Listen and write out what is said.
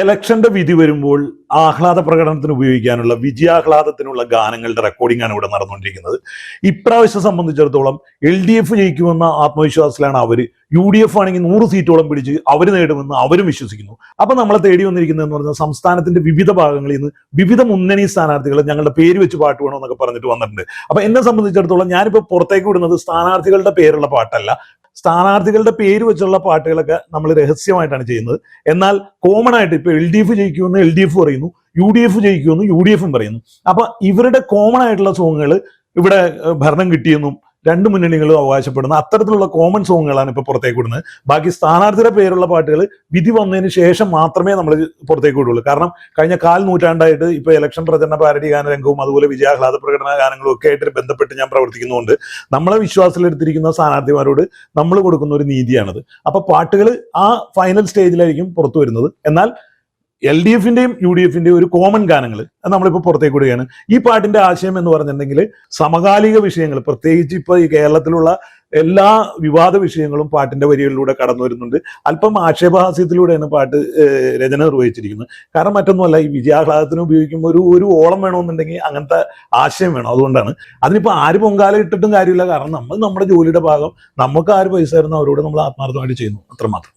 ഇലക്ഷന്റെ വിധി വരുമ്പോൾ ആഹ്ലാദ പ്രകടനത്തിന് ഉപയോഗിക്കാനുള്ള വിജയാഹ്ലാദത്തിനുള്ള ഗാനങ്ങളുടെ റെക്കോർഡിംഗ് ആണ് ഇവിടെ നടന്നുകൊണ്ടിരിക്കുന്നത്. ഇപ്രാവശ്യം സംബന്ധിച്ചിടത്തോളം LDF ജയിക്കുമെന്ന ആത്മവിശ്വാസത്തിലാണ് അവര്. UDF ആണെങ്കിൽ 100 സീറ്റോളം പിടിച്ച് അവർ നേടുമെന്ന് അവരും വിശ്വസിക്കുന്നു. അപ്പൊ നമ്മളെ തേടി വന്നിരിക്കുന്നത് എന്ന് പറഞ്ഞാൽ സംസ്ഥാനത്തിന്റെ വിവിധ ഭാഗങ്ങളിൽ നിന്ന് വിവിധ മുന്നണി സ്ഥാനാർത്ഥികൾ ഞങ്ങളുടെ പേര് വെച്ച് പാട്ട് വേണമെന്നൊക്കെ പറഞ്ഞിട്ട് വന്നിട്ടുണ്ട്. അപ്പൊ എന്നെ സംബന്ധിച്ചിടത്തോളം ഞാനിപ്പോ പുറത്തേക്ക് വിടുന്നത് സ്ഥാനാർത്ഥികളുടെ പേരുള്ള പാട്ടല്ല. സ്ഥാനാർത്ഥികളുടെ പേര് വെച്ചുള്ള പാട്ടുകളൊക്കെ നമ്മൾ രഹസ്യമായിട്ടാണ് ചെയ്യുന്നത്. എന്നാൽ കോമൺ ആയിട്ട് ഇപ്പൊ LDF ജയിക്കുമെന്ന് LDF പറയുന്നു, UDF ജയിക്കുമെന്ന് UDF പറയുന്നു. അപ്പൊ ഇവരുടെ കോമൺ ആയിട്ടുള്ള സോങ്ങുകൾ ഇവിടെ ഭരണം കിട്ടിയെന്നും രണ്ട് മുന്നണികളും അവകാശപ്പെടുന്ന അത്തരത്തിലുള്ള കോമൺ സോങ്ങുകളാണ് ഇപ്പൊ പുറത്തേക്ക് വിടുന്നത്. ബാക്കി സ്ഥാനാർത്ഥിയുടെ പേരുള്ള പാട്ടുകൾ വിധി വന്നതിന് ശേഷം മാത്രമേ നമ്മൾ പുറത്തേക്ക് വിടുള്ളൂ. കാരണം കഴിഞ്ഞ 1/4 നൂറ്റാണ്ടായിട്ട് ഇപ്പൊ ഇലക്ഷൻ പ്രചരണ പാരഡി ഗാനരംഗവും അതുപോലെ വിജയാഹ്ലാദ പ്രകടന ഗാനങ്ങളും ഒക്കെ ആയിട്ട് ബന്ധപ്പെട്ട് ഞാൻ പ്രവർത്തിക്കുന്നതുകൊണ്ട് നമ്മളെ വിശ്വാസത്തിലെടുത്തിരിക്കുന്ന സ്ഥാനാർത്ഥിമാരോട് നമ്മൾ കൊടുക്കുന്ന ഒരു നീതിയാണത്. അപ്പൊ പാട്ടുകൾ ആ ഫൈനൽ സ്റ്റേജിലായിരിക്കും പുറത്തു വരുന്നത്. എന്നാൽ LDFന്റെയും UDFന്റെയും ഒരു കോമൺ ഗാനങ്ങൾ നമ്മളിപ്പോൾ പുറത്തേക്ക് വിടുകയാണ്. ഈ പാട്ടിന്റെ ആശയം എന്ന് പറഞ്ഞിട്ടുണ്ടെങ്കിൽ സമകാലിക വിഷയങ്ങൾ, പ്രത്യേകിച്ച് ഇപ്പൊ ഈ കേരളത്തിലുള്ള എല്ലാ വിവാദ വിഷയങ്ങളും പാട്ടിന്റെ വരികളിലൂടെ കടന്നു വരുന്നുണ്ട്. അല്പം ആക്ഷേപഹാസ്യത്തിലൂടെയാണ് പാട്ട് രചന നിർവഹിച്ചിരിക്കുന്നത്. കാരണം മറ്റൊന്നുമല്ല, ഈ വിജയാഹ്ലാദത്തിന് ഉപയോഗിക്കുമ്പോൾ ഒരു ഓളം വേണമെന്നുണ്ടെങ്കിൽ അങ്ങനത്തെ ആശയം വേണം. അതുകൊണ്ടാണ്. അതിനിപ്പോൾ ആര് പൊങ്കാല ഇട്ടിട്ടും കാര്യമില്ല. കാരണം നമ്മൾ നമ്മുടെ ജോലിയുടെ ഭാഗം നമുക്ക് ആര് പൈസ തരുന്ന അവരോട് നമ്മൾ ആത്മാർത്ഥമായിട്ട് ചെയ്യുന്നു, അത്രമാത്രം.